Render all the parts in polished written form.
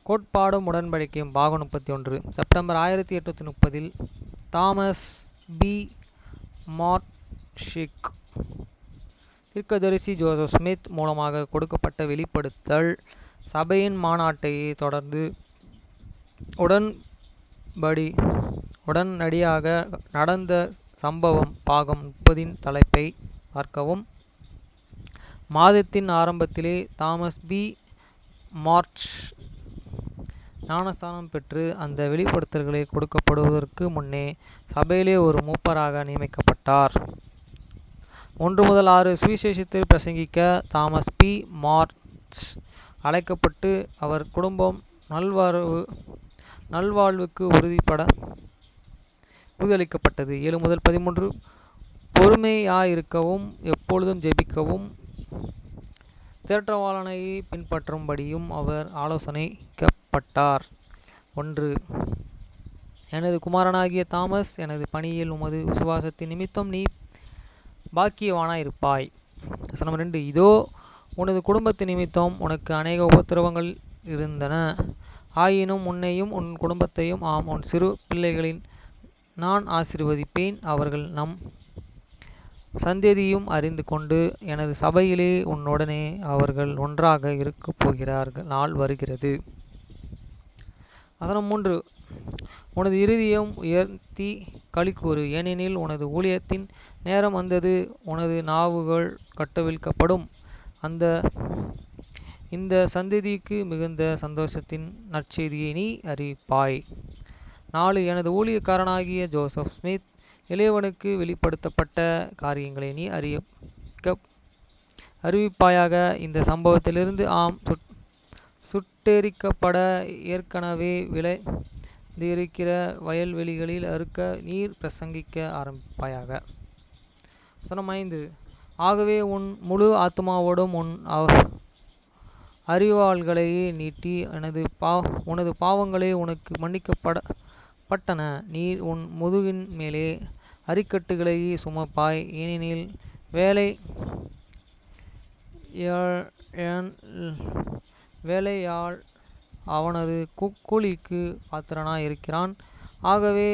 கோட்பாடும் உடன்படிக்கையும் பாகம் 31. September 1830 Thomas B மார்ஷிக் தீர்க்கதரிசி Joseph Smith மூலமாக கொடுக்கப்பட்ட வெளிப்படுத்தல் சபையின் மாநாட்டையே தொடர்ந்து உடனடியாக நடந்த சம்பவம். பாகம் 30 தலைப்பை பார்க்கவும். மாதத்தின் ஆரம்பத்திலே தாமஸ் பி மார்ஷ் ஞானஸ்தானம் பெற்று அந்த வெளிப்படுத்தல்களை கொடுக்கப்படுவதற்கு முன்னே சபையிலே ஒரு மூப்பராக நியமிக்கப்பட்டார். 1 முதல் 6 சுவிசேஷத்தில் பிரசங்கிக்க தாமஸ் பி மார்ஷ் அழைக்கப்பட்டு அவர் குடும்பம் நல்வாழ்வுக்கு உறுதியளிக்கப்பட்டது. 7 முதல் 13 பொறுமையாயிருக்கவும் எப்பொழுதும் ஜெபிக்கவும் தேற்றவாளனை பின்பற்றும்படியும் அவர் ஆலோசனைக்கப்பட்டார். 1. எனது குமாரனாகிய தாமஸ், எனது பணியில் உமது விசுவாசத்தின் நிமித்தம் நீ பாக்கியவானாயிருப்பாய். 2. இதோ உனது குடும்பத்தின் நிமித்தம் உனக்கு அநேக உபத்திரவங்கள் இருந்தன. ஆயினும் உன்னையும் உன் குடும்பத்தையும் உன் சிறு பிள்ளைகளின் நான் ஆசீர்வதிப்பேன். அவர்கள் நம் சந்ததியும் அறிந்து கொண்டு எனது சபையிலே உன்னுடனே அவர்கள் ஒன்றாக இருக்கப் போகிறார்கள் நாள் வருகிறது. 3. உனது இருதயம் உயர்த்தி களிக்கூறு, ஏனெனில் உனது ஊழியத்தின் நேரம் வந்தது. உனது நாவுகள் கட்டவிழ்க்கப்படும். இந்த சந்ததிக்கு மிகுந்த சந்தோஷத்தின் நற்செய்தியை நீ அறிவிப்பாய். 4. எனது ஊழியக்காரனாகிய ஜோசப் ஸ்மித் இளையவனுக்கு வெளிப்படுத்தப்பட்ட காரியங்களை நீ அறிவிப்பாயாக. இந்த சம்பவத்திலிருந்து சுட்டெரிக்கப்பட ஏற்கனவே விளைந்திருக்கிற வயல்வெளிகளில் அறுக்க நீர் பிரசங்கிக்க ஆரம்பிப்பாயாக. 5. ஆகவே உன் முழு ஆத்துமாவோடும் உன் அறிவாள்களை நீட்டி உனது பாவங்களே உனக்கு மன்னிக்கப்பட்டன. நீர் உன் முதுகின் மேலே அரிக்கட்டுகளை சுமப்பாய். ஏனெனில் வேலையாள் அவனது கூலிக்கு பாத்திரனாயிருக்கிறான். ஆகவே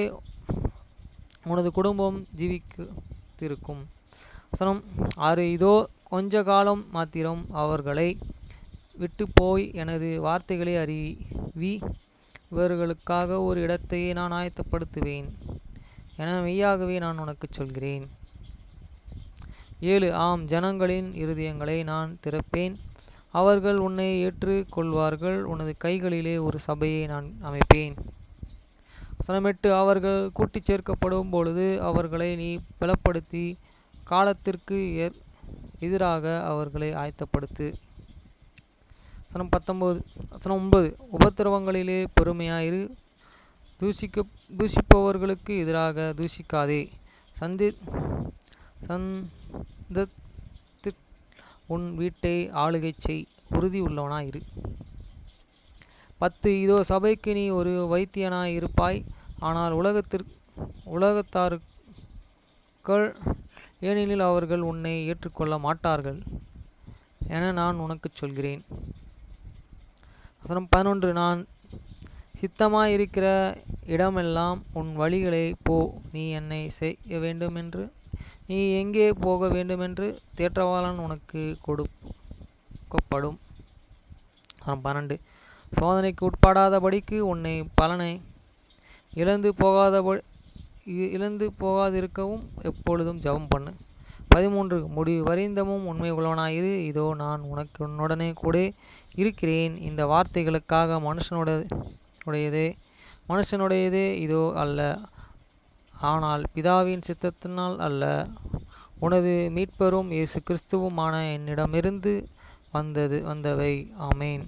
உனது குடும்பம் ஜீவித்திருக்கும். 6. இதோ கொஞ்ச காலம் மாத்திரம் அவர்களை விட்டு போய் எனது வார்த்தைகளை அறிவி, இவர்களுக்காக ஒரு இடத்தையே நான் ஆயத்தப்படுத்துவேன் என மெய்யாகவே நான் உனக்கு சொல்கிறேன். 7. ஜனங்களின் இருதயங்களை நான் திறப்பேன். அவர்கள் உன்னை ஏற்று கொள்வார்கள். உனது கைகளிலே ஒரு சபையை நான் அமைப்பேன். 8. அவர்கள் கூட்டிச் சேர்க்கப்படும் பொழுது அவர்களை நீ பலப்படுத்தி காலத்திற்கு எதிராக அவர்களை ஆயத்தப்படுத்து. 9. உபத்திரவங்களிலே பொறுமையாயிரு. தூஷிப்பவர்களுக்கு எதிராக தூஷிக்காதே. உன் வீட்டை ஆளுகை செய். உறுதி உள்ளவனாயிரு. 10. இதோ சபைக்கு நீ ஒரு வைத்தியனாய் இருப்பாய். ஆனால் உலகத்தார்கள் ஏனெனில் அவர்கள் உன்னை ஏற்றுக்கொள்ள மாட்டார்கள் என நான் உனக்கு சொல்கிறேன். 11. நான் சித்தமாயிருக்கிற இடமெல்லாம் உன் வழிகளை போ. நீ என்னை செய்ய வேண்டுமென்று நீ எங்கே போக வேண்டுமென்று தேற்றவாளன் உனக்கு கொடுக்கப்படும். 12. சோதனைக்கு உட்படாதபடிக்கு உன்னை பலனை இழந்து போகாதிருக்கவும் எப்பொழுதும் ஜெபம் பண்ணு. 13. முடிவு வரைந்தமும் உண்மை உள்ளவனாயிரு. இதோ நான் உன்னுடனே கூட இருக்கிறேன். இந்த வார்த்தைகளுக்காக மனுஷனுடையதே இதோ அல்ல, ஆனால் பிதாவின் சித்தத்தினால் அல்ல, உனது மீட்பரும் இயேசு கிறிஸ்துவுமான என்னிடமிருந்து வந்தவை. ஆமேன்.